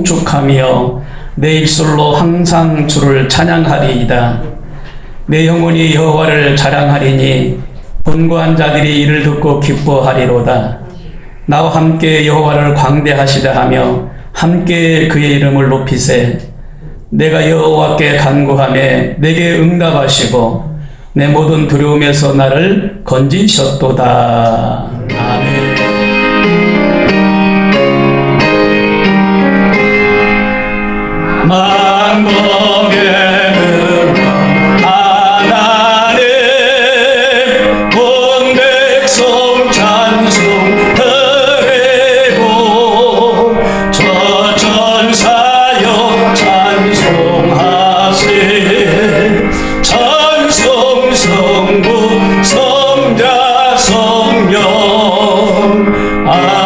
송축하며 내 입술로 항상 주를 찬양하리이다. 내 영혼이 여호와를 자랑하리니 곤고한 자들이 이를 듣고 기뻐하리로다. 나와 함께 여호와를 광대하시다 하며 함께 그의 이름을 높이세. 내가 여호와께 간구하매 내게 응답하시고 내 모든 두려움에서 나를 건지셨도다. 아멘. 만복의 근원 하나님 온 백성 찬송 드리고 저 전사여 찬송하세. 찬송 성부 성자 성령 아멘.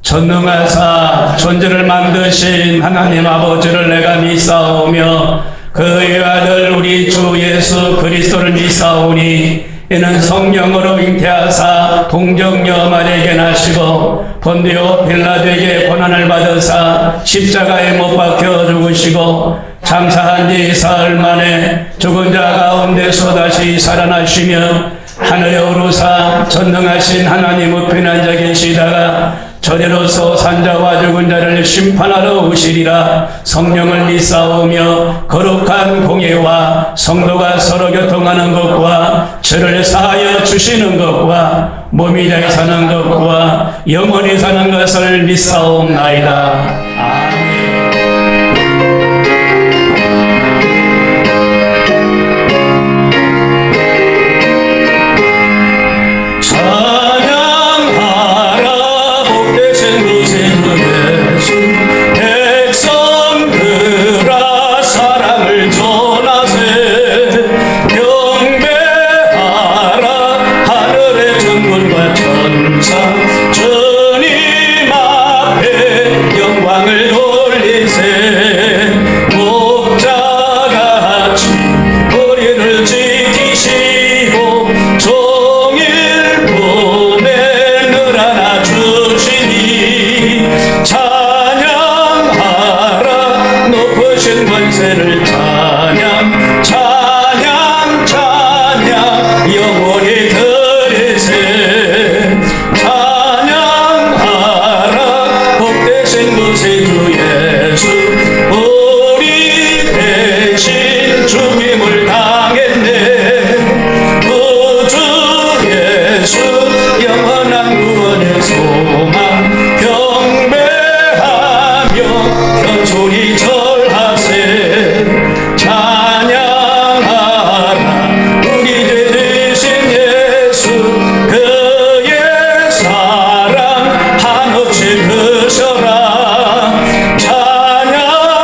전능하사 천지를 만드신 하나님 아버지를 내가 믿사오며 그의 아들 우리 주 예수 그리스도를 믿사오니 이는 성령으로 잉태하사 동정녀 마리아에게 나시고 본디오 빌라도에게 고난을 받으사 십자가에 못 박혀 죽으시고 장사한 지 사흘 만에 죽은 자 가운데서 다시 살아나시며 하늘에 오르사 전능하신 하나님 우편에 앉아 계시다가 저리로서 산자와 죽은 자를 심판하러 오시리라. 성령을 믿사오며 거룩한 공예와 성도가 서로 교통하는 것과 죄를 사하여 주시는 것과 몸이 잘 사는 것과 영원히 사는 것을 믿사옵나이다. 아멘. 권세를 찬양 찬양 찬양 영원히 드리세. 찬양하라 복되신 구세주 예수 우리 대신 죽임을 당했네. 구주 예수 영원한 구원의 소망 경배하며 견손히 찬양하라 우리 죄 대신 예수 그의 사랑 한없이 크셔라. 찬양하라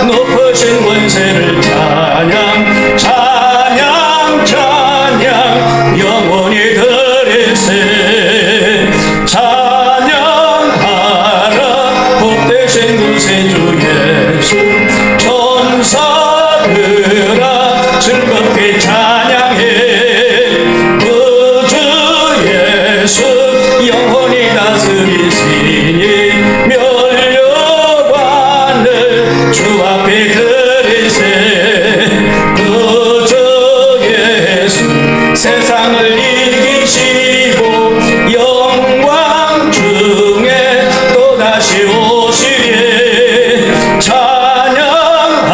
높으신 권세를 찬양 찬양 찬양 영원히 드리세. 찬양하라 복되신 구세주 예수 천사들아 즐겁게 찬양해. 구주 예수 영원히 다스리시니 멸류관을 주 앞에 드리세. 구주 예수 세상을 이기시고 영광 중에 또다시 오시리. 찬양하라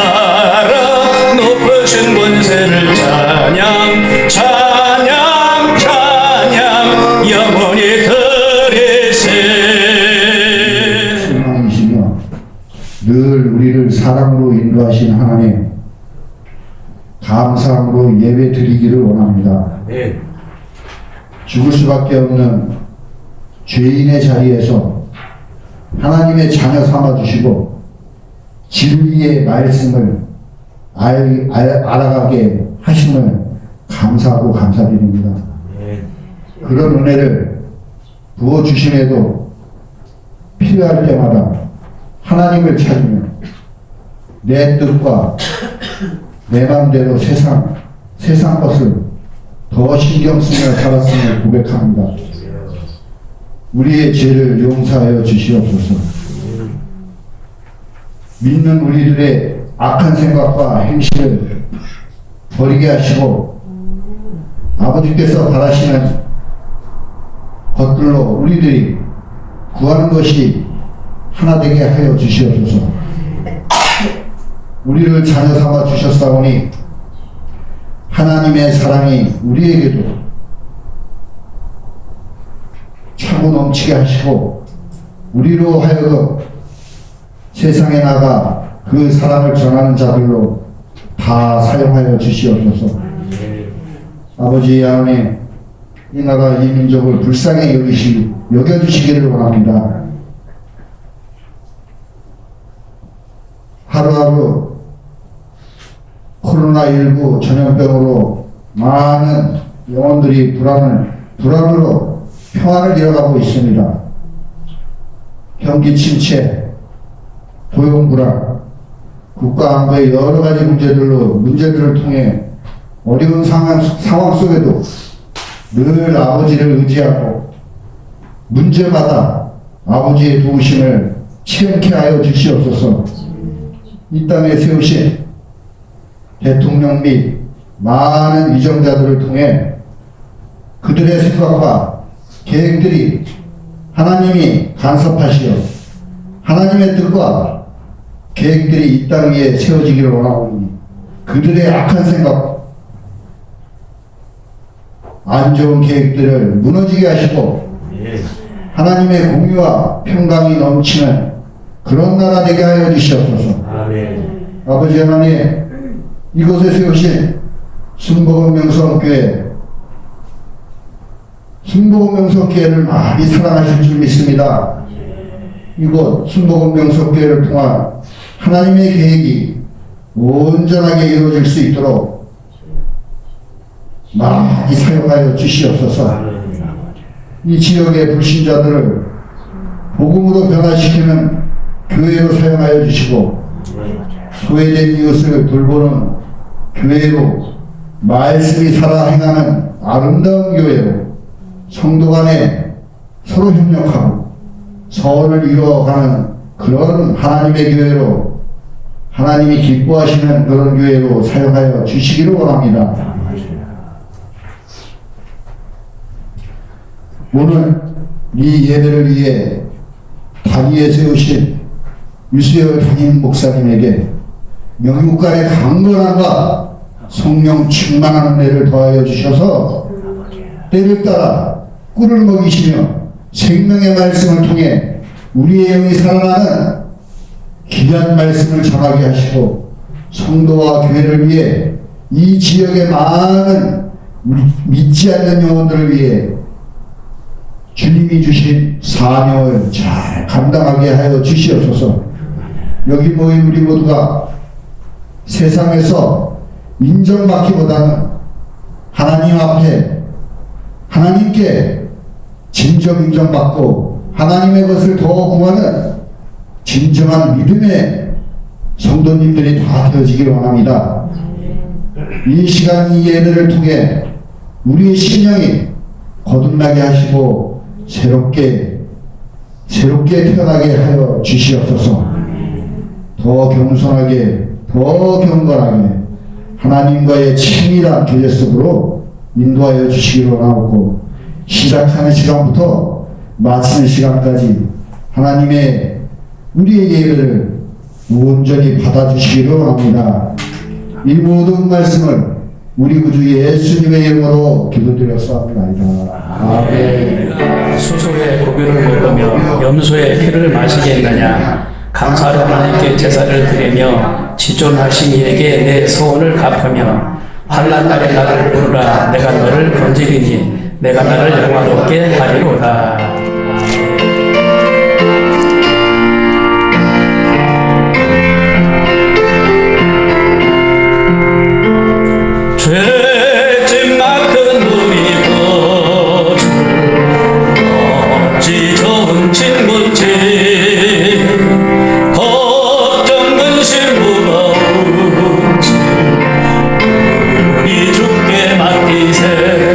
높으신 권세를 찬양 찬양 찬양 영원히 드리세. 신앙이시며 늘 우리를 사랑으로 인도하신 하나님 감사함으로 예배 드리기를 원합니다. 네. 죽을 수밖에 없는 죄인의 자리에서 하나님의 자녀 삼아주시고 진리의 말씀을 알아가게 하심을 감사하고 감사드립니다. 그런 은혜를 부어주심에도 필요할 때마다 하나님을 찾으며 내 뜻과 내 마음대로 세상 것을 더 신경 쓰며 살았음을 고백합니다. 우리의 죄를 용서하여 주시옵소서. 믿는 우리들의 악한 생각과 행실을 버리게 하시고 아버지께서 바라시는 것들로 우리들이 구하는 것이 하나 되게 하여 주시옵소서. 우리를 자녀 삼아 주셨사오니 하나님의 사랑이 우리에게도 차고 넘치게 하시고 우리로 하여금 세상에 나가 그 사랑을 전하는 자들로 다 사용하여 주시옵소서. 아버지 하나님, 이 나라 이 민족을 불쌍히 여겨주시기를 원합니다. 하루하루 코로나19 전염병으로 많은 영혼들이 불안으로 평화를 잃어가고 있습니다. 경기 침체, 고용 불안, 국가 안보의 여러 가지 문제들을 통해 어려운 상황 속에도 늘 아버지를 의지하고 문제마다 아버지의 도우심을 체험케 하여 주시옵소서. 이 땅에 세우신 대통령 및 많은 위정자들을 통해 그들의 생각과 계획들이 하나님이 간섭하시어 하나님의 뜻과 계획들이 이 땅 위에 세워지기를 원하오니 그들의 악한 생각, 안 좋은 계획들을 무너지게 하시고 하나님의 공의와 평강이 넘치는 그런 나라 되게 하여 주시옵소서. 아버지 하나님, 이곳에 세우신 순복음명성교회를 많이 사랑하실 줄 믿습니다. 이곳 순복음명성교회를 통한 하나님의 계획이 온전하게 이루어질 수 있도록 많이 사용하여 주시옵소서. 이 지역의 불신자들을 복음으로 변화시키는 교회로 사용하여 주시고 소외된 이웃을 돌보는 교회로, 말씀이 살아 행하는 아름다운 교회로, 성도 간에 서로 협력하고 서로를 이루어가는 그런 하나님의 교회로, 하나님이 기뻐하시는 그런 교회로 사용하여 주시기를 원합니다. 오늘 이 예배를 위해 단위에 세우신 유수열 담임 목사님에게 명육간의 강건함과 성령 충만한 은혜를 더하여 주셔서 때를 따라 꿀을 먹이시며 생명의 말씀을 통해 우리의 영이 살아나는 귀한 말씀을 전하게 하시고 성도와 교회를 위해 이 지역의 많은 믿지 않는 영혼들을 위해 주님이 주신 사명을 잘 감당하게 하여 주시옵소서. 여기 모인 우리 모두가 세상에서 인정받기보다는 하나님 앞에 하나님께 진정 인정받고 하나님의 것을 더 구하는 진정한 믿음의 성도님들이 다 되어지기를 원합니다. 이 시간 이 예배를 통해 우리의 심령이 거듭나게 하시고 새롭게 태어나게 하여 주시옵소서. 더 겸손하게, 더 경건하게 하나님과의 친밀한 교제 속으로 인도하여 주시기를 원하고, 시작하는 시간부터 마치는 시간까지 하나님의 우리의 예배를 온전히 받아주시기를 원합니다. 이 모든 말씀을 우리 구주 예수님의 이름으로 기도드렸사옵나이다. 아멘. 수소의 고기를 먹으며 염소의 피를 마시겠느냐. 감사로 하나님께 제사를 드리며 지존하신 이에게 내 소원을 갚으며 환난 날에 나를 부르라. 내가 너를 건지리니 내가 나를 영화롭게 하리로다. 죄짐 맡은 우리 거주 어찌 좋은 친구지. 걱정 근심 무거운 짐 우리 주께 맡기세.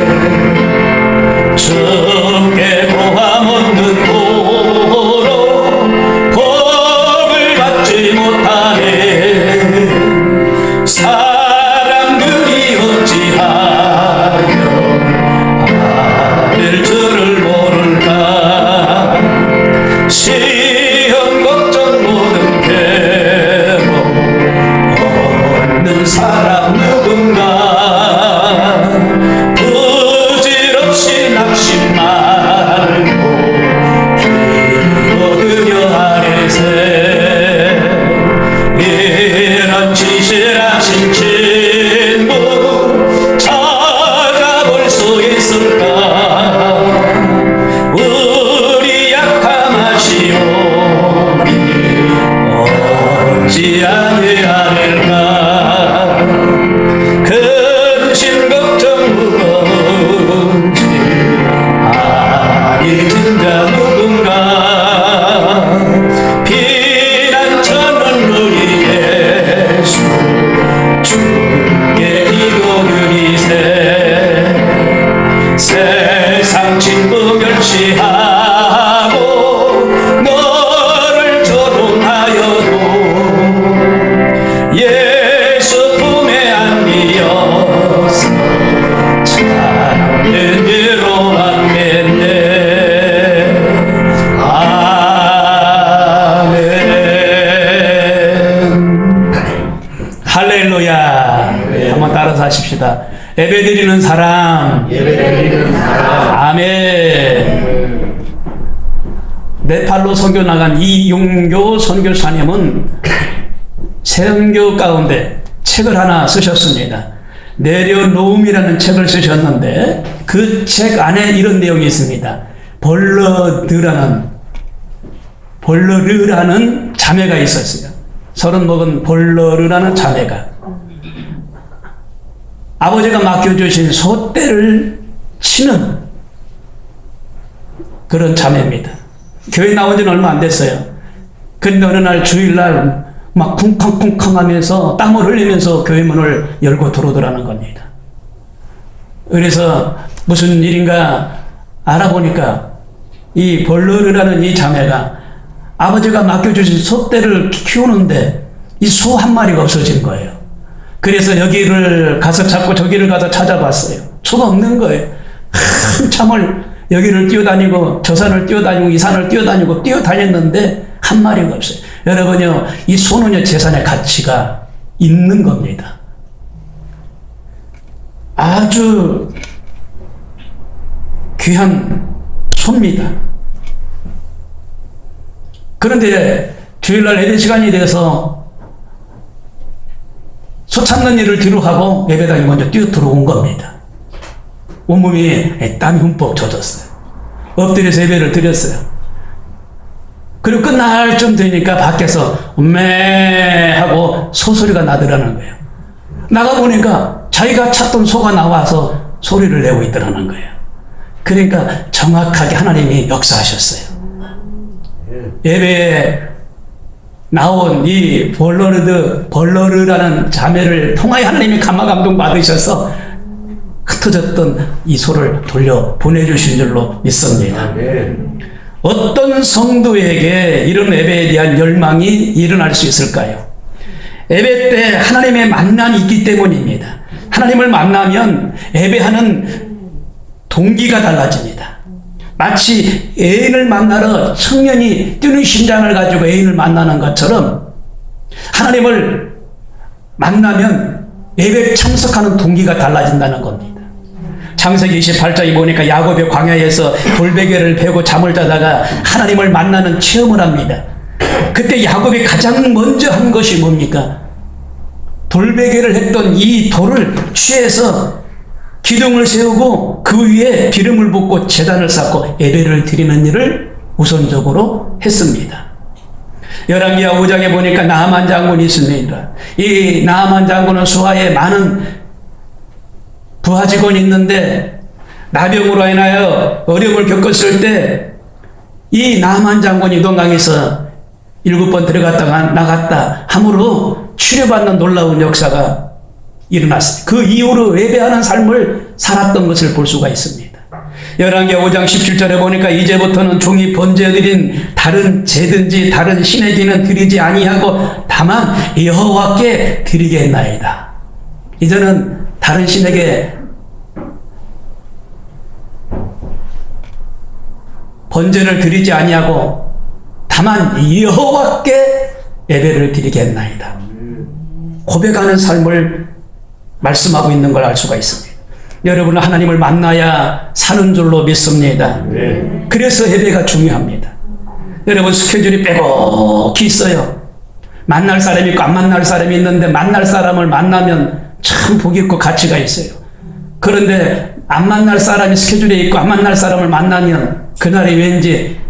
잊지 아니하리까 근심 걱정 무거운지 아니 진짜 누군가 피난처는 우리 예수 주께 기도 드리세 세상 진부 멸시하고 너를 조롱하여도 예수 품에 안기어서 찬양의 위로 받겠네. 아멘. 할렐루야. 한번 따라서 하십시다. 예배드리는 사람. 아멘. 네팔로 선교 나간 이용교 선교사님은 선교 가운데 책을 하나 쓰셨습니다. 내려놓음이라는 책을 쓰셨는데 그 책 안에 이런 내용이 있습니다. 벌러르라는 자매가 있었어요. 30 벌러르라는 자매가 아버지가 맡겨주신 소떼를 치는 그런 자매입니다. 교회 나온 지는 얼마 안 됐어요. 근데 어느 날 주일날 막 쿵쾅쿵쾅 하면서 땀을 흘리면서 교회 문을 열고 들어오더라는 겁니다. 그래서 무슨 일인가 알아보니까 이 벌러르라는 이 자매가 아버지가 맡겨주신 소떼를 키우는데 이 소 한 마리가 없어진 거예요. 그래서 여기를 가서 찾고 저기를 가서 찾아봤어요. 소가 없는 거예요. 한참을 여기를 뛰어다니고 저 산을 뛰어다니고 이 산을 뛰어다녔는데 한 마리가 없어요. 여러분요, 이 소는요 재산의 가치가 있는 겁니다. 아주 귀한 소입니다. 그런데 주일날 예배 시간이 돼서 소 찾는 일을 뒤로 하고 예배당에 먼저 뛰어 들어온 겁니다. 온몸이 땀이 흠뻑 젖었어요. 엎드려서 예배를 드렸어요. 그리고 끝날 쯤 되니까 밖에서 매 하고 소소리가 나더라는 거예요. 나가보니까 자기가 찾던 소가 나와서 소리를 내고 있더라는 거예요. 그러니까 정확하게 하나님이 역사하셨어요. 예배에 나온 이 벌러르라는 자매를 통하여 하나님이 감화감동 받으셔서 흩어졌던 이 소를 돌려 보내주신 줄로 믿습니다. 어떤 성도에게 이런 예배에 대한 열망이 일어날 수 있을까요? 예배 때 하나님의 만남이 있기 때문입니다. 하나님을 만나면 예배하는 동기가 달라집니다. 마치 애인을 만나러 청년이 뛰는 심장을 가지고 애인을 만나는 것처럼 하나님을 만나면 예배에 참석하는 동기가 달라진다는 겁니다. 창세기 28장에 보니까 야곱이 광야에서 돌베개를 베고 잠을 자다가 하나님을 만나는 체험을 합니다. 그때 야곱이 가장 먼저 한 것이 뭡니까? 돌베개를 했던 이 돌을 취해서 기둥을 세우고 그 위에 기름을 붓고 제단을 쌓고 예배를 드리는 일을 우선적으로 했습니다. 열왕기하 5장에 보니까 나아만 장군이 있습니다. 이 나아만 장군은 수하에 많은 부하 직원이 있는데 나병으로 인하여 어려움을 겪었을 때 이 나아만 장군이 동강에서 7번 들어갔다가 나갔다 함으로 치료받는 놀라운 역사가 일어났어요. 그 이후로 예배하는 삶을 살았던 것을 볼 수가 있습니다. 열왕기하 5장 17절에 보니까 이제부터는 종이 번제드린 다른 제든지 다른 신에게는 드리지 아니하고 다만 여호와께 드리겠나이다. 이제는 다른 신에게 번제를 드리지 아니하고 다만 여호와께 예배를 드리겠나이다. 고백하는 삶을 말씀하고 있는 걸 알 수가 있습니다. 여러분은 하나님을 만나야 사는 줄로 믿습니다. 그래서 예배가 중요합니다. 여러분 스케줄이 빼곡히 있어요. 만날 사람이 있고 안 만날 사람이 있는데 만날 사람을 만나면 참 복이 있고 가치가 있어요. 그런데 안 만날 사람이 스케줄에 있고 안 만날 사람을 만나면 그날이 왠지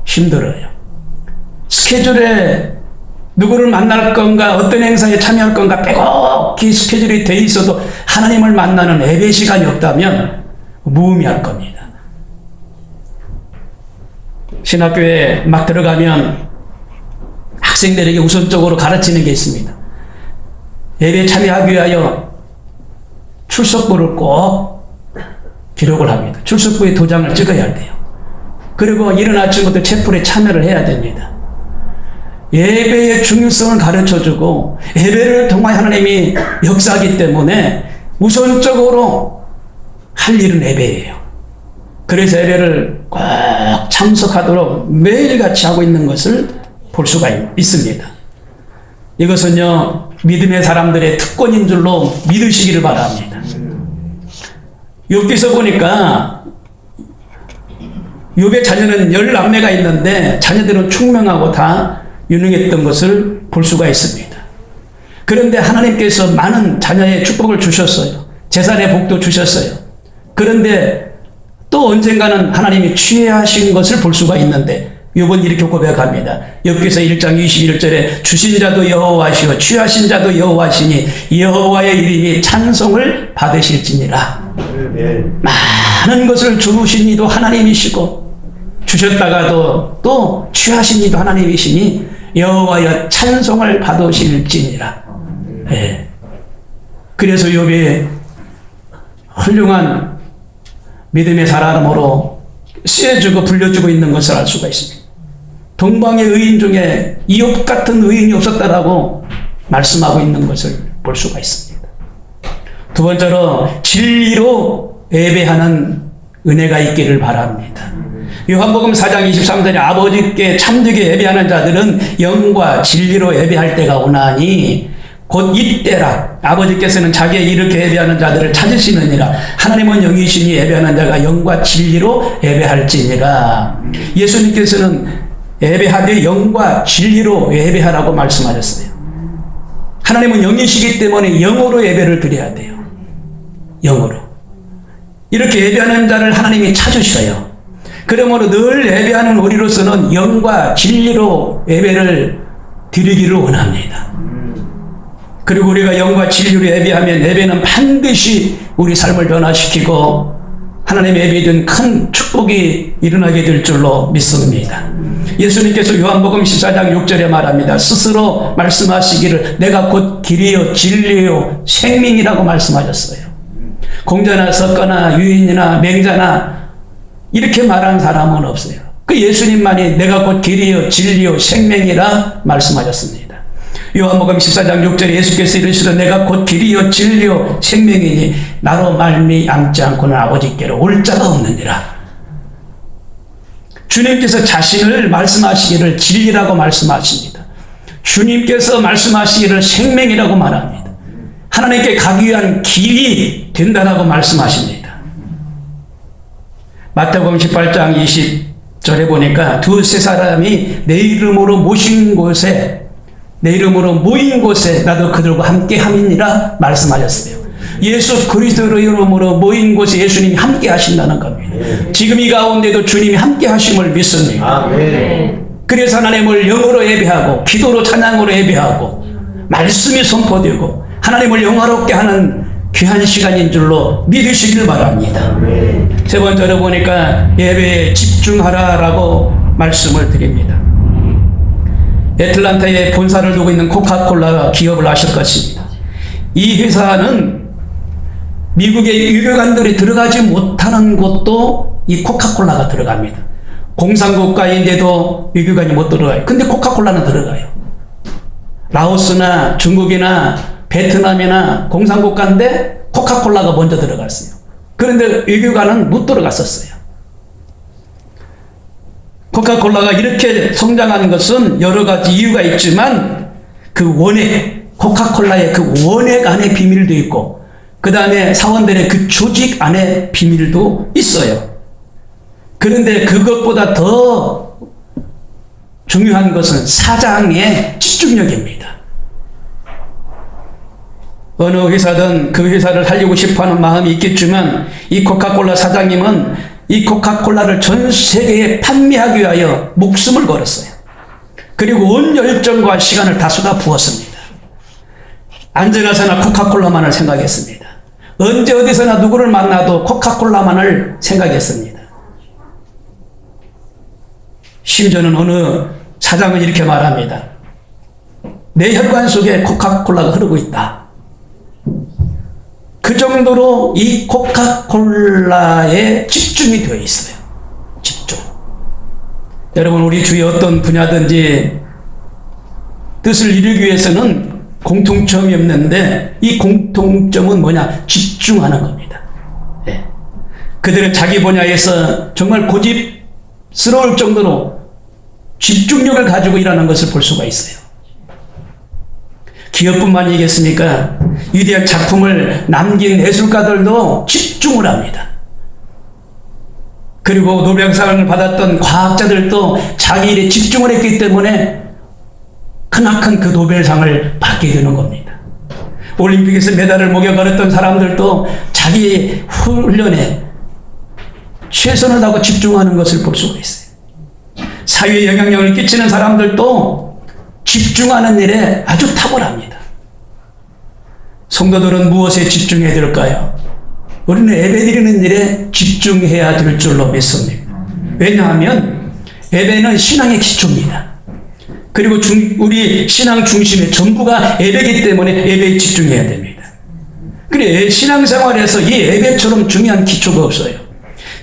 힘들어요. 스케줄에 누구를 만날 건가, 어떤 행사에 참여할 건가 빼곡히 스케줄이 돼 있어도 하나님을 만나는 예배 시간이 없다면 무의미할 겁니다. 신학교에 막 들어가면 학생들에게 우선적으로 가르치는 게 있습니다. 예배에 참여하기 위하여 출석부를 꼭 기록을 합니다. 출석부에 도장을 찍어야 돼요. 그리고 이른 아침부터 채플에 참여를 해야 됩니다. 예배의 중요성을 가르쳐주고 예배를 통하여 하나님이 역사하기 때문에 우선적으로 할 일은 예배예요. 그래서 예배를 꼭 참석하도록 매일같이 하고 있는 것을 볼 수가 있습니다. 이것은요, 믿음의 사람들의 특권인 줄로 믿으시기를 바랍니다. 욥기서 보니까 욥의 자녀는 10남매가 있는데 자녀들은 총명하고 다 유능했던 것을 볼 수가 있습니다. 그런데 하나님께서 많은 자녀의 축복을 주셨어요. 재산의 복도 주셨어요. 그런데 또 언젠가는 하나님이 취하신 것을 볼 수가 있는데 욥은 이렇게 고백합니다. 욥기서 1장 21절에 주신 자도 여호와시오 취하신 자도 여호와시니 여호와의 이름이 찬송을 받으실지니라. 많은 것을 주신 이도 하나님이시고 주셨다가도 또 취하신 이도 하나님이시니 여호와여 찬송을 받으실지니라. 네. 그래서 욥이 훌륭한 믿음의 사람으로 쓰여주고 불려주고 있는 것을 알 수가 있습니다. 동방의 의인 중에 이욥 같은 의인이 없었다라고 말씀하고 있는 것을 볼 수가 있습니다. 두 번째로 진리로 예배하는 은혜가 있기를 바랍니다. 요한복음 4장 23절에 아버지께 참되게 예배하는 자들은 영과 진리로 예배할 때가 오나니 곧 이때라. 아버지께서는 자기의 이렇게 예배하는 자들을 찾으시느니라. 하나님은 영이시니 예배하는 자가 영과 진리로 예배할지니라. 예수님께서는 예배하되 영과 진리로 예배하라고 말씀하셨어요. 하나님은 영이시기 때문에 영으로 예배를 드려야 돼요. 영으로. 이렇게 예배하는 자를 하나님이 찾으셔요. 그러므로 늘 예배하는 우리로서는 영과 진리로 예배를 드리기를 원합니다. 그리고 우리가 영과 진리로 예배하면 예배는 반드시 우리 삶을 변화시키고 하나님의 예배에 든 큰 축복이 일어나게 될 줄로 믿습니다. 예수님께서 요한복음 14장 6절에 말합니다. 스스로 말씀하시기를 내가 곧 길이요 진리요 생명이라고 말씀하셨어요. 공자나 석가나 유인이나 맹자나 이렇게 말한 사람은 없어요. 그 예수님만이 내가 곧 길이요 진리요 생명이라 말씀하셨습니다. 요한복음 14장 6절에 예수께서 이르시되 내가 곧 길이요 진리요 생명이니 나로 말미암지 않고는 아버지께로 올 자가 없느니라. 주님께서 자신을 말씀하시기를 진리라고 말씀하십니다. 주님께서 말씀하시기를 생명이라고 말합니다. 하나님께 가기 위한 길이 된다라고 말씀하십니다. 마태복음 18장 20절에 보니까 두세 사람이 내 이름으로 모인 곳에 나도 그들과 함께 함이니라 말씀하셨어요. 예수 그리스도로 이름으로 모인 곳에 예수님이 함께 하신다는 겁니다. 지금 이 가운데도 주님이 함께 하심을 믿습니다. 그래서 하나님을 영으로 예배하고 기도로 찬양으로 예배하고 말씀이 선포되고 하나님을 영화롭게 하는 귀한 시간인 줄로 믿으시길 바랍니다. 세 번째로 보니까 예배에 집중하라라고 말씀을 드립니다. 애틀란타에 본사를 두고 있는 코카콜라 기업을 아실 것입니다. 이 회사는 미국의 유교관들이 들어가지 못하는 곳도 이 코카콜라가 들어갑니다. 공산국가인데도 유교관이 못 들어가요. 근데 코카콜라는 들어가요. 라오스나 중국이나 베트남이나 공산국가인데 코카콜라가 먼저 들어갔어요. 그런데 유교관은 못 들어갔었어요. 코카콜라가 이렇게 성장하는 것은 여러 가지 이유가 있지만 그 원액, 코카콜라의 그 원액 안에 비밀도 있고 그 다음에 사원들의 그 조직 안에 비밀도 있어요. 그런데 그것보다 더 중요한 것은 사장의 집중력입니다. 어느 회사든 그 회사를 살리고 싶어하는 마음이 있겠지만 이 코카콜라 사장님은 이 코카콜라를 전 세계에 판매하기 위하여 목숨을 걸었어요. 그리고 온 열정과 시간을 다 쏟아 부었습니다. 안전하서나 코카콜라만을 생각했습니다. 언제 어디서나 누구를 만나도 코카콜라만을 생각했습니다. 심지어는 어느 사장은 이렇게 말합니다. 내 혈관 속에 코카콜라가 흐르고 있다. 그 정도로 이 코카콜라에 집중이 되어 있어요. 집중. 여러분, 우리 주위에 어떤 분야든지 뜻을 이루기 위해서는 공통점이 없는데 이 공통점은 뭐냐? 집중하는 겁니다. 예. 그들은 자기 분야에서 정말 고집스러울 정도로 집중력을 가지고 일하는 것을 볼 수가 있어요. 기업뿐만이겠습니까? 위대한 작품을 남긴 예술가들도 집중을 합니다. 그리고 노벨상을 받았던 과학자들도 자기 일에 집중을 했기 때문에 크나큰 그 노벨상을 받게 되는 겁니다. 올림픽에서 메달을 목욕하였던 사람들도 자기 훈련에 최선을 다하고 집중하는 것을 볼 수가 있어요. 사회에 영향력을 끼치는 사람들도 집중하는 일에 아주 탁월합니다. 성도들은 무엇에 집중해야 될까요? 우리는 예배드리는 일에 집중해야 될 줄로 믿습니다. 왜냐하면 예배는 신앙의 기초입니다. 그리고 우리 신앙 중심의 전부가 예배이기 때문에 예배에 집중해야 됩니다. 그래, 신앙생활에서 이 예배처럼 중요한 기초가 없어요.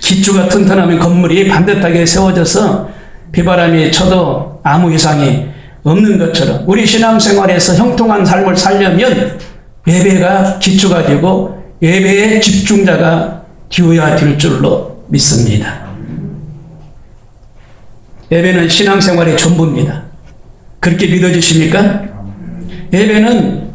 기초가 튼튼하면 건물이 반듯하게 세워져서 비바람이 쳐도 아무 이상이 없는 것처럼 우리 신앙생활에서 형통한 삶을 살려면 예배가 기초가 되고 예배의 집중자가 되어야 될 줄로 믿습니다. 예배는 신앙생활의 전부입니다. 그렇게 믿어주십니까? 예배는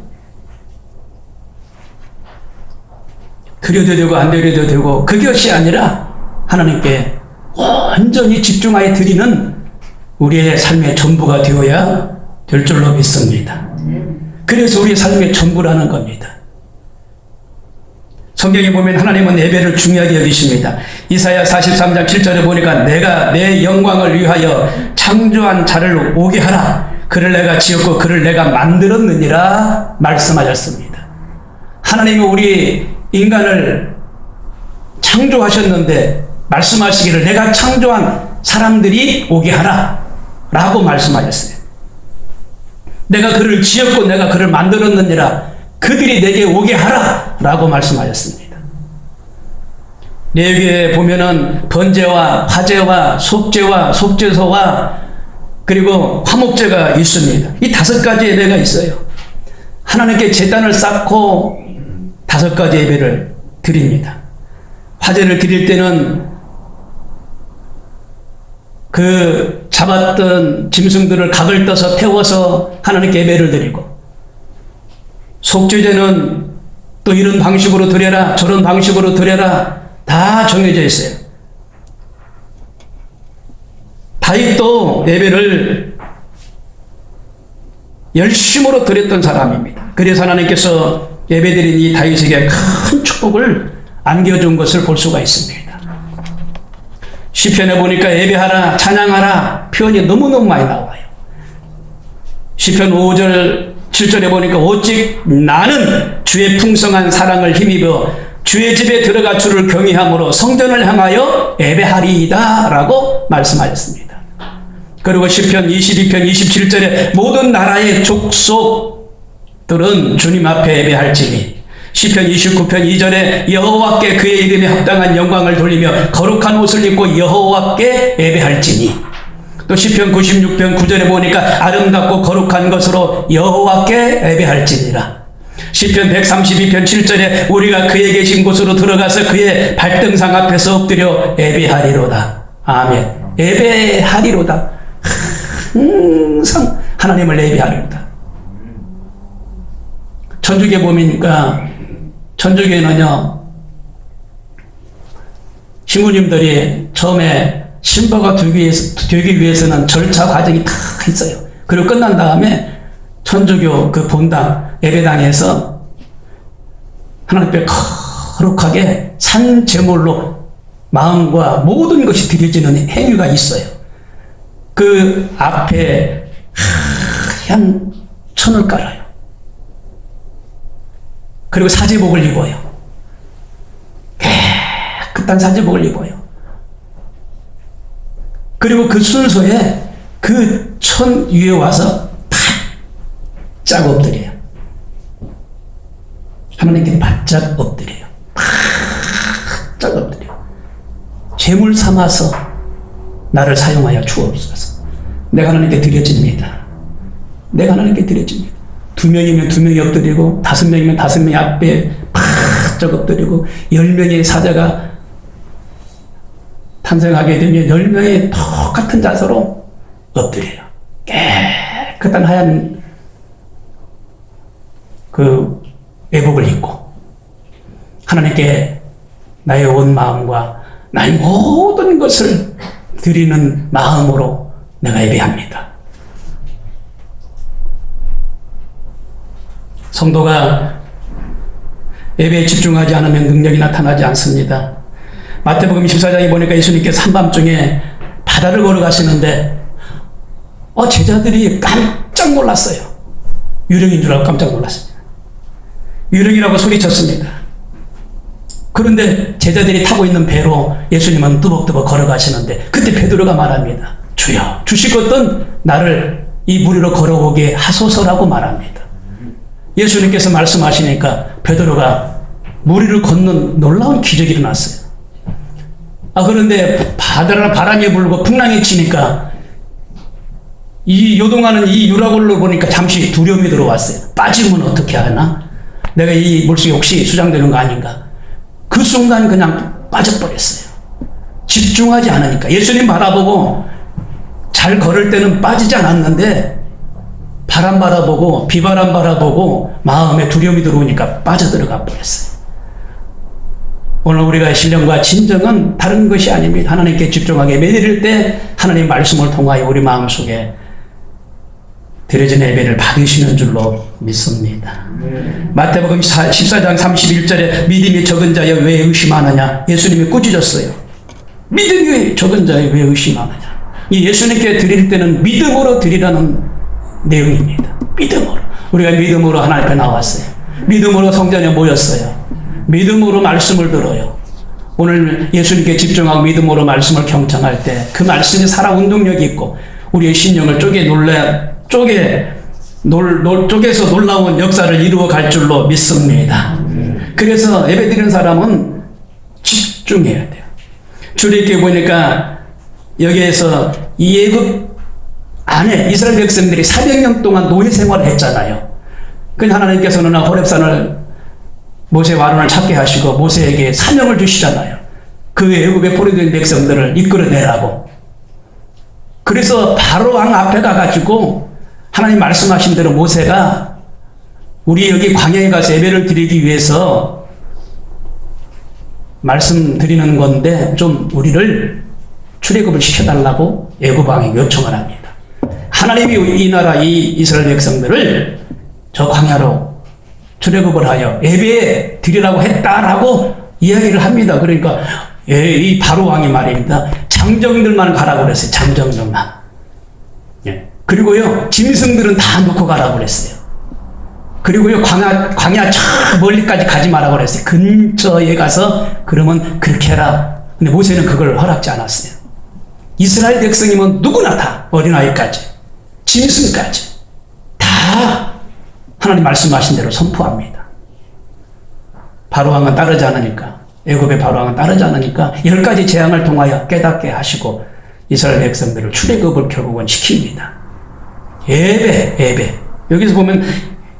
드려도 되고 안 드려도 되고 그것이 아니라 하나님께 완전히 집중하여 드리는 우리의 삶의 전부가 되어야 될 줄로 믿습니다. 그래서 우리의 삶의 전부라는 겁니다. 성경에 보면 하나님은 예배를 중요하게 여기십니다. 이사야 43장 7절에 보니까 내가 내 영광을 위하여 창조한 자를 오게 하라. 그를 내가 지었고 그를 내가 만들었느니라 말씀하셨습니다. 하나님은 우리 인간을 창조하셨는데 말씀하시기를 내가 창조한 사람들이 오게 하라 라고 말씀하셨어요. 내가 그를 지었고 내가 그를 만들었느니라 그들이 내게 오게 하라 라고 말씀하셨습니다. 레위기에 보면은 번제와 화제와 속죄와 속죄소와 그리고 화목제가 있습니다. 이 5가지 예배가 있어요. 하나님께 제단을 쌓고 5가지 예배를 드립니다. 화제를 드릴 때는 그 잡았던 짐승들을 각을 떠서 태워서 하나님께 예배를 드리고, 속죄제는 또 이런 방식으로 드려라 저런 방식으로 드려라 다 정해져 있어요. 다윗도 예배를 열심으로 드렸던 사람입니다. 그래서 하나님께서 예배드린 이 다윗에게 큰 축복을 안겨준 것을 볼 수가 있습니다. 시편에 보니까 예배하라 찬양하라 표현이 너무너무 많이 나와요. 시편 5절 7절에 보니까 오직 나는 주의 풍성한 사랑을 힘입어 주의 집에 들어가 주를 경외함으로 성전을 향하여 예배하리이다 라고 말씀하셨습니다. 그리고 시편 22편 27절에 모든 나라의 족속들은 주님 앞에 예배할지니, 시편 29편 2절에 여호와께 그의 이름에 합당한 영광을 돌리며 거룩한 옷을 입고 여호와께 예배할지니, 또 시편 96편 9절에 보니까 아름답고 거룩한 것으로 여호와께 예배할지니라. 시편 132편 7절에 우리가 그의 계신 곳으로 들어가서 그의 발등상 앞에서 엎드려 예배하리로다. 아멘. 예배하리로다. 항상 하나님을 예배하리로다. 천주교에 보니까 천주교에는요, 신부님들이 처음에 신부가 되기 위해서는 절차 과정이 다 있어요. 그리고 끝난 다음에 천주교 그 본당 예배당에서 하나님께 거룩하게 산 제물로 마음과 모든 것이 드려지는 행위가 있어요. 그 앞에 하얀 천을 깔아요. 그리고 사제복을 입어요. 깨끗한 사제복을 입어요. 그리고 그 순서에 그 천 위에 와서 바짝 엎드려요. 하나님께 바짝 엎드려요. 바짝 엎드려요. 제물 삼아서 나를 사용하여 주옵소서. 내가 하나님께 드려집니다. 내가 하나님께 드려집니다. 2명이면 2명이 엎드리고 5명이면 5명이 앞에 바짝 엎드리고 10명의 사자가 탄생하게 되면 10명의 똑같은 자세로 엎드려요. 깨끗한 하얀 그 외복을 입고 하나님께 나의 온 마음과 나의 모든 것을 드리는 마음으로 내가 예배합니다. 성도가 예배에 집중하지 않으면 능력이 나타나지 않습니다. 마태복음 14장에 보니까 예수님께서 한밤중에 바다를 걸어가시는데 제자들이 깜짝 놀랐어요. 유령인 줄 알고 깜짝 놀랐습니다. 유령이라고 소리쳤습니다. 그런데 제자들이 타고 있는 배로 예수님은 뚜벅뚜벅 걸어가시는데 그때 베드로가 말합니다. 주여, 주시거든 나를 이 물 위로 걸어오게 하소서라고 말합니다. 예수님께서 말씀하시니까 베드로가 물 위를 걷는 놀라운 기적이 일어났어요. 그런데 바람이 불고 풍랑이 치니까 이 요동하는 이 유라굴로 보니까 잠시 두려움이 들어왔어요. 빠지면 어떻게 하나? 내가 이 물속에 혹시 수장되는 거 아닌가? 그 순간 그냥 빠져버렸어요. 집중하지 않으니까. 예수님 바라보고 잘 걸을 때는 빠지지 않았는데 바람 바라보고 비바람 바라보고 마음에 두려움이 들어오니까 빠져들어가 버렸어요. 오늘 우리가 신령과 진정은 다른 것이 아닙니다. 하나님께 집중하게 매드릴 때 하나님 말씀을 통하여 우리 마음속에 드려진 예배를 받으시는 줄로 믿습니다. 마태복음 14장 31절에 믿음이 적은 자여 왜 의심하느냐? 예수님이 꾸짖었어요. 믿음이 적은 자여 왜 의심하느냐? 이 예수님께 드릴 때는 믿음으로 드리라는 내용입니다. 믿음으로. 우리가 믿음으로 하나님 앞에 나왔어요. 믿음으로 성전에 모였어요. 믿음으로 말씀을 들어요. 오늘 예수님께 집중하고 믿음으로 말씀을 경청할 때 그 말씀이 살아 운동력이 있고 우리의 심령을 쪼개서 놀라운 역사를 이루어 갈 줄로 믿습니다. 그래서 예배드리는 사람은 집중해야 돼요. 출애굽기에 보니까 여기에서 이 애굽 안에 이스라엘 백성들이 400년 동안 노예 생활을 했잖아요. 그래서 하나님께서는 호렙산을 모세와 아론을 찾게 하시고 모세에게 사명을 주시잖아요. 그 애굽에 포로된 백성들을 이끌어내라고. 그래서 바로 왕 앞에 가가지고 하나님 말씀하신 대로 모세가 우리 여기 광야에 가서 예배를 드리기 위해서 말씀드리는 건데 좀 우리를 출애굽을 시켜달라고 애굽 왕에게 요청을 합니다. 하나님이 이 나라 이 이스라엘 백성들을 저 광야로 출애굽을 하여 예배 드리라고 했다라고 이야기를 합니다. 그러니까 이 바로 왕이 말입니다. 장정들만 가라고 그랬어요. 장정들만. 그리고요 짐승들은 다 놓고 가라고 그랬어요. 그리고요 광야 저 멀리까지 가지 말라고 그랬어요. 근처에 가서 그러면 그렇게 해라. 근데 모세는 그걸 허락지 않았어요. 이스라엘 백성이면 누구나 다 어린아이까지 짐승까지 다 하나님 말씀하신 대로 선포합니다. 바로왕은 따르지 않으니까 애굽의 바로왕은 따르지 않으니까 10가지 재앙을 통하여 깨닫게 하시고 이스라엘 백성들을 출애굽을 결국은 시킵니다. 예배 여기서 보면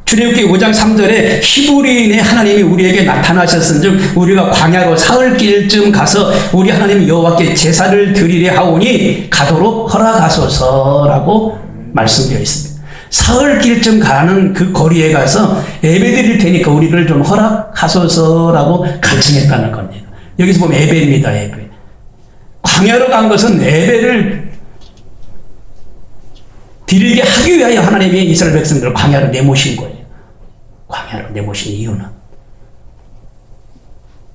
출애굽기 5장 3절에 히브리인의 하나님이 우리에게 나타나셨은즉 우리가 광야로 사흘길쯤 가서 우리 하나님 여호와께 제사를 드리려 하오니 가도록 허락하소서라고 말씀되어 있습니다. 사흘길쯤 가는 그 거리에 가서 예배드릴 테니까 우리를 좀 허락하소서라고 간청했다는 겁니다. 여기서 보면 예배입니다. 예배. 광야로 간 것은 예배를 드리게 하기 위하여 하나님이 이스라엘 백성들을 광야로 내모신 거예요. 광야로 내모신 이유는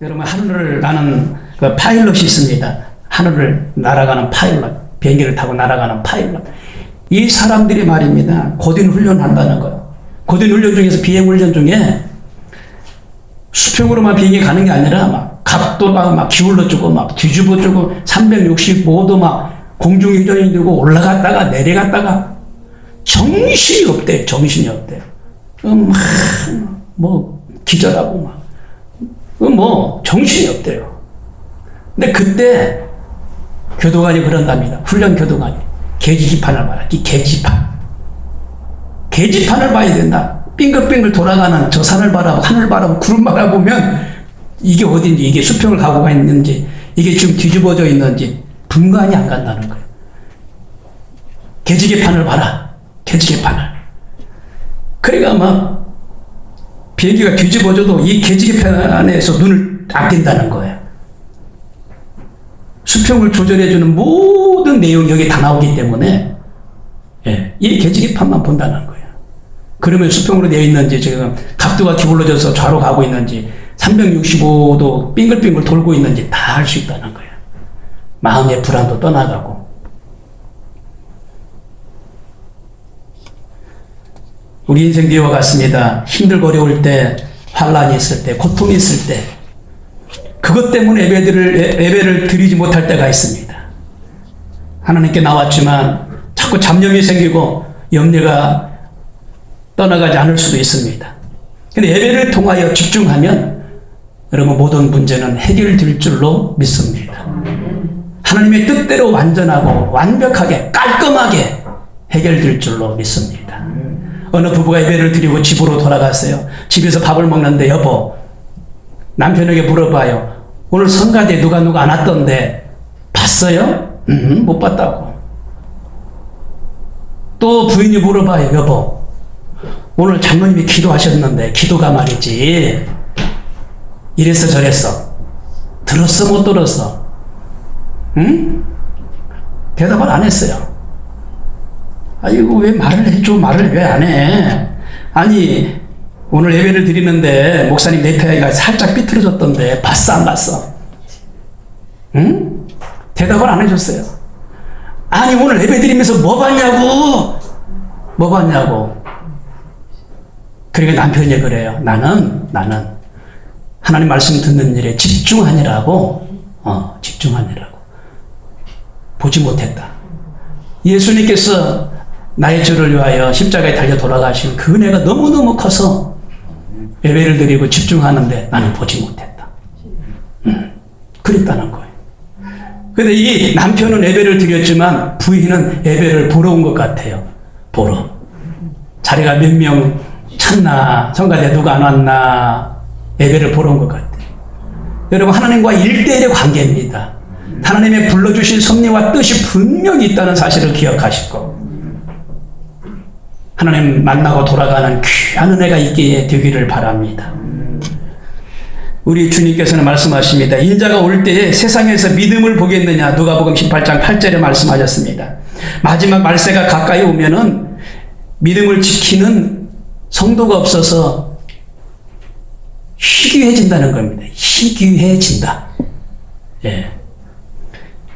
여러분 하늘을 나는 그 파일럿이 있습니다. 하늘을 날아가는 파일럿, 비행기를 타고 날아가는 파일럿. 이 사람들이 말입니다. 고된 훈련한다는 거예요. 고된 훈련 중에서 비행 훈련 중에 수평으로만 비행이 가는 게 아니라 막 각도가 막 기울어주고 막 뒤집어주고 365도 막 공중회전이 되고 올라갔다가 내려갔다가 정신이 없대요. 정신이 없대요. 뭐 기절하고 막 뭐 정신이 없대요. 근데 그때 교도관이 그런답니다. 훈련 교도관이 계기판을 봐라. 이 계기판. 계기판을 봐야 된다. 빙글빙글 돌아가는 저 산을 바라보고 하늘을 바라보고 구름 바라보면 이게 어딘지, 이게 수평을 가고 있는지, 이게 지금 뒤집어져 있는지 분간이 안 간다는 거예요. 계기판을 봐라. 계기판을. 그러니까 막 비행기가 뒤집어져도 이 계기판에서 눈을 안 띈다는 거예요. 수평을 조절해주는 모든 내용이 여기 다 나오기 때문에 이 계기판만 본다는 거예요. 그러면 수평으로 되어 있는지, 지금 각도가 기울어져서 좌로 가고 있는지, 365도 빙글빙글 돌고 있는지 다 알 수 있다는 거예요. 마음의 불안도 떠나가고. 우리 인생도 이와 같습니다. 힘들고 어려울 때, 환란이 있을 때, 고통이 있을 때, 그것 때문에 예배를 드리지 못할 때가 있습니다. 하나님께 나왔지만 자꾸 잡념이 생기고 염려가 떠나가지 않을 수도 있습니다. 근데 예배를 통하여 집중하면 여러분 모든 문제는 해결될 줄로 믿습니다. 하나님의 뜻대로 완전하고 완벽하게 깔끔하게 해결될 줄로 믿습니다. 어느 부부가 예배를 드리고 집으로 돌아갔어요. 집에서 밥을 먹는데 여보, 남편에게 물어봐요. 오늘 성가대 누가 안 왔던데 봤어요? 못 봤다고. 또 부인이 물어봐요. 여보, 오늘 장로님이 기도하셨는데 기도가 말이지 이랬어 저랬어. 들었어 못 들었어? 응? 대답을 안 했어요. 아이고 왜 말을 해줘. 말을 왜 안 해. 아니 오늘 예배를 드리는데 목사님 네타이가 살짝 삐뚤어졌던데 봤어 안 봤어? 응? 대답을 안 해줬어요. 아니 오늘 예배 드리면서 뭐 봤냐고. 뭐 봤냐고. 그러니까 남편이 그래요. 나는 하나님 말씀 듣는 일에 집중하느라고 집중하느라고 보지 못했다. 예수님께서 나의 죄를 위하여 십자가에 달려 돌아가신 그 은혜가 너무너무 커서 예배를 드리고 집중하는데 나는 보지 못했다. 그랬다는 거예요. 근데 이 남편은 예배를 드렸지만 부인은 예배를 보러 온 것 같아요. 보러. 자리가 몇 명 찼나, 성가대 누가 안 왔나, 예배를 보러 온 것 같아요. 여러분, 하나님과 1대1의 관계입니다. 하나님의 불러주신 섭리와 뜻이 분명히 있다는 사실을 기억하시고, 하나님 만나고 돌아가는 귀한 은혜가 있게 되기를 바랍니다. 우리 주님께서는 말씀하십니다. 인자가 올 때에 세상에서 믿음을 보겠느냐. 누가복음 18장 8절에 말씀하셨습니다. 마지막 말세가 가까이 오면은 믿음을 지키는 성도가 없어서 희귀해진다는 겁니다. 희귀해진다. 예.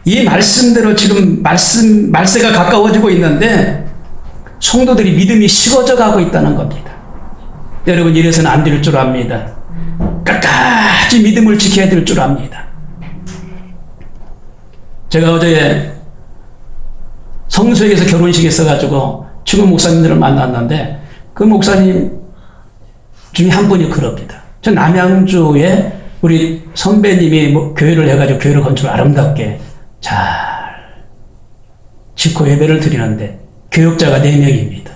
이 말씀대로 지금 말세가 가까워지고 있는데 성도들이 믿음이 식어져 가고 있다는 겁니다. 여러분, 이래서는 안 될 줄 압니다. 끝까지 믿음을 지켜야 될 줄 압니다. 제가 어제 성수에서 결혼식이 있어가지고 중국 목사님들을 만났는데 그 목사님 중에 한 분이 그럽니다. 저 남양주에 우리 선배님이 교회를 해가지고 교회를 건축 아름답게 잘 짓고 예배를 드리는데 교역자가 4명입니다.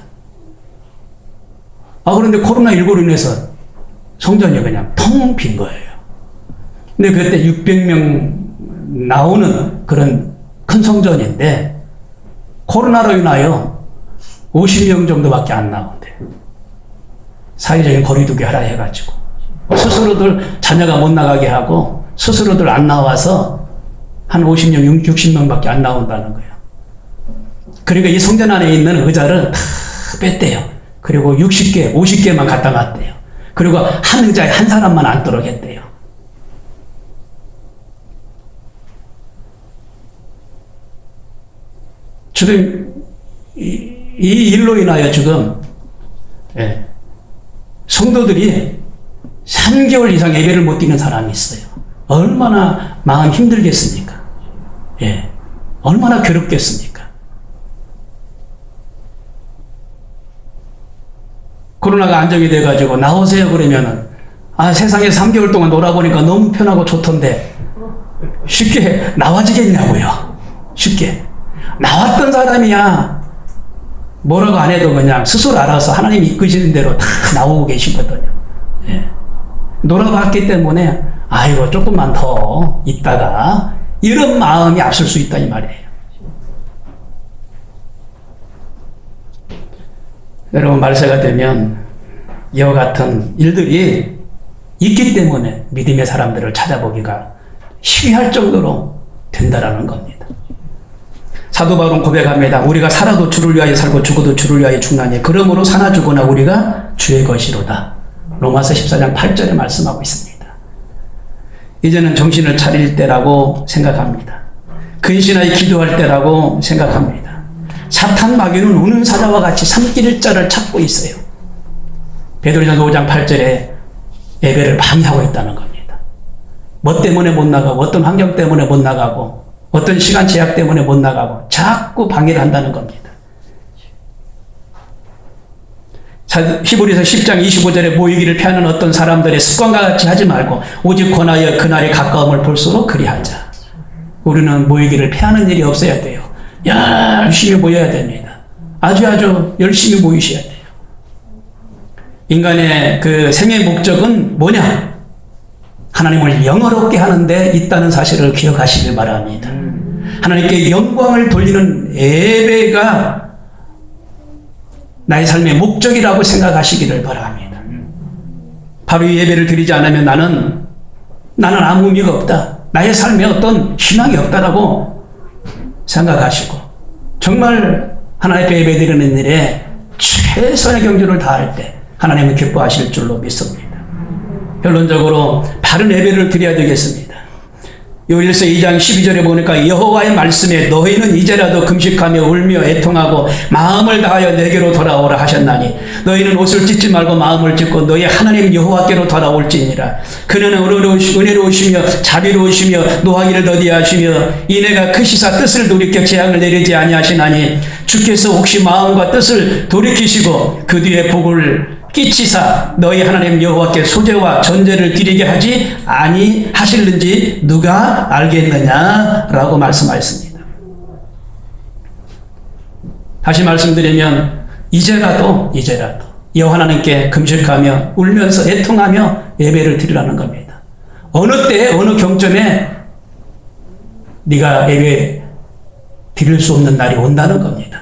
그런데 코로나19로 인해서 성전이 그냥 텅 빈 거예요. 근데 그때 600명 나오는 그런 큰 성전인데 코로나로 인하여 50명 정도밖에 안 나온대요. 사회적인 거리두기 하라 해가지고 스스로들 자녀가 못 나가게 하고 스스로들 안 나와서 한 50명, 60명밖에 안 나온다는 거예요. 그러니까 이 성전 안에 있는 의자를 다 뺐대요. 그리고 60개, 50개만 갖다 놨대요. 그리고 한 의자에 한 사람만 앉도록 했대요. 지금 이 일로 인하여 지금 성도들이 3개월 이상 예배를 못 드리는 사람이 있어요. 얼마나 마음 힘들겠습니까? 얼마나 괴롭겠습니까? 코로나가 안정이 돼가지고 나오세요 그러면은 세상에 3개월 동안 놀아보니까 너무 편하고 좋던데 쉽게 나와지겠냐고요. 쉽게 나왔던 사람이야 뭐라고 안 해도 그냥 스스로 알아서 하나님이 이끄시는 대로 다 나오고 계시거든요. 놀아봤기 때문에 아이고 조금만 더 있다가 이런 마음이 앞설 수 있다 이 말이에요. 여러분 말세가 되면 이와 같은 일들이 있기 때문에 믿음의 사람들을 찾아보기가 희귀할 정도로 된다라는 겁니다. 사도 바울은 고백합니다. 우리가 살아도 주를 위하여 살고 죽어도 주를 위하여 죽나니 그러므로 사나 죽으나 우리가 주의 것이로다. 로마서 14장 8절에 말씀하고 있습니다. 이제는 정신을 차릴 때라고 생각합니다. 근신하여 기도할 때라고 생각합니다. 사탄 마귀는 우는 사자와 같이 삼킬 자를 찾고 있어요. 베드로전서 5장 8절에 예배를 방해하고 있다는 겁니다. 뭐 때문에 못 나가고 어떤 환경 때문에 못 나가고 어떤 시간 제약 때문에 못 나가고 자꾸 방해를 한다는 겁니다. 히브리서 10장 25절에 모이기를 피하는 어떤 사람들의 습관과 같이 하지 말고 오직 권하여 그날의 가까움을 볼수록 그리하자. 우리는 모이기를 피하는 일이 없어야 돼요. 열심히 모여야 됩니다. 아주 열심히 모이셔야 돼요. 인간의 그 생의 목적은 뭐냐? 하나님을 영화롭게 하는 데 있다는 사실을 기억하시길 바랍니다. 하나님께 영광을 돌리는 예배가 나의 삶의 목적이라고 생각하시기를 바랍니다. 바로 이 예배를 드리지 않으면 나는 아무 의미가 없다. 나의 삶에 어떤 희망이 없다라고 생각하시고 정말 하나님 앞에 예배 드리는 일에 최선의 경주를 다할 때 하나님은 기뻐하실 줄로 믿습니다. 결론적으로 바른 예배를 드려야 되겠습니다. 요일서 2장 12절에 보니까 여호와의 말씀에 너희는 이제라도 금식하며 울며 애통하고 마음을 다하여 내게로 돌아오라 하셨나니 너희는 옷을 찢지 말고 마음을 찢고 너희 하나님 여호와께로 돌아올지니라. 그는 은혜로우시며 자비로우시며 노하기를 더디하시며 이내가 크시사 뜻을 돌이켜 재앙을 내리지 아니하시나니 주께서 혹시 마음과 뜻을 돌이키시고 그 뒤에 복을 끼치사 너희 하나님 여호와께 소제와 전제를 드리게 하지 아니하실는지 누가 알겠느냐라고 말씀하였습니다. 다시 말씀드리면 이제라도 여호와 하나님께 금식하며 울면서 애통하며 예배를 드리라는 겁니다. 어느 때에 어느 경점에 네가 예배 드릴 수 없는 날이 온다는 겁니다.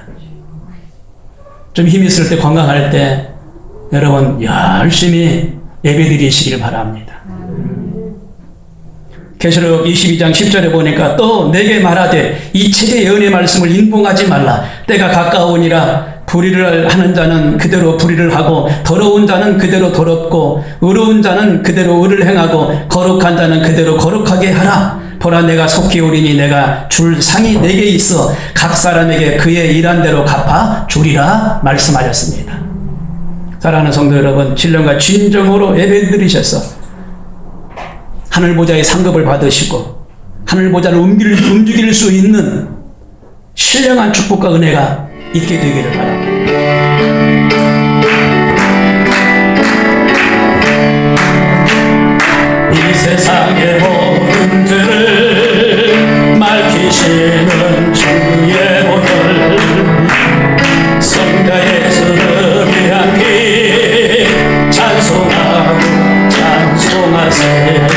좀 힘이 있을 때 건강할 때 여러분 열심히 예배드리시길 바랍니다. 계시록 22장 10절에 보니까 또 내게 말하되 이 책의 예언의 말씀을 인봉하지 말라. 때가 가까우니라. 불의를 하는 자는 그대로 불의를 하고 더러운 자는 그대로 더럽고 의로운 자는 그대로 의를 행하고 거룩한 자는 그대로 거룩하게 하라. 보라 내가 속히 오리니 내가 줄 상이 내게 있어 각 사람에게 그의 일한 대로 갚아 주리라 말씀하셨습니다. 사랑하는 성도 여러분, 신령과 진정으로 예배드리셔서 하늘보좌의 상급을 받으시고 하늘보좌를 움직일 수 있는 신령한 축복과 은혜가 있게 되기를 바랍니다. 이 세상의 모든 죄를 밝히시는 주의 보혈 성자 예수를 위한 피 찬송하고 찬송하세.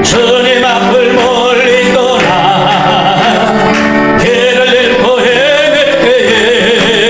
주님 앞을 멀리 떠나 길을 잃고 헤맬 때에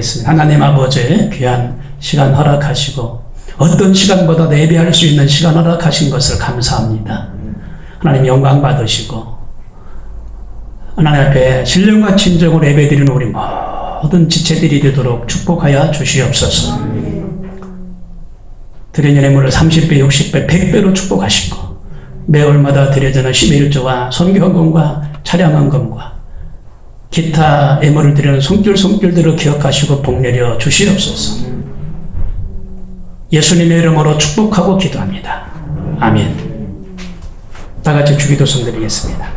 기도드리겠습니다. 하나님 아버지 귀한 시간 허락하시고 어떤 시간보다 예배할 수 있는 시간 허락하신 것을 감사합니다. 하나님 영광 받으시고 하나님 앞에 신령과 진정으로 예배드리는 우리 모든 지체들이 되도록 축복하여 주시옵소서. 드리는 예물을 30배, 60배, 100배로 축복하시고 매월마다 드려지는 11조와 선교헌금과 차량헌금과 기타 예물을 드리는 손길손길들을 기억하시고 복내려 주시옵소서. 예수님의 이름으로 축복하고 기도합니다. 아멘. 다 같이 주기도송 드리겠습니다.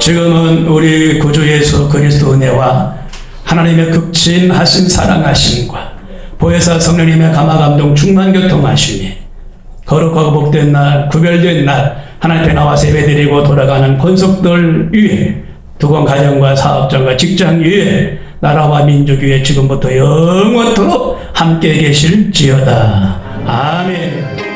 지금은 우리 구주 예수 그리스도 은혜와 하나님의 극진하신 사랑하심과 보혜사 성령님의 감화감동 충만 교통하심이 거룩하고 복된 날, 구별된 날 하나님 앞에 나와서 예배드리고 돌아가는 권속들 위에 두건 가정과 사업장과 직장 위에 나라와 민족 위에 지금부터 영원토록 함께 계실지어다. 아멘.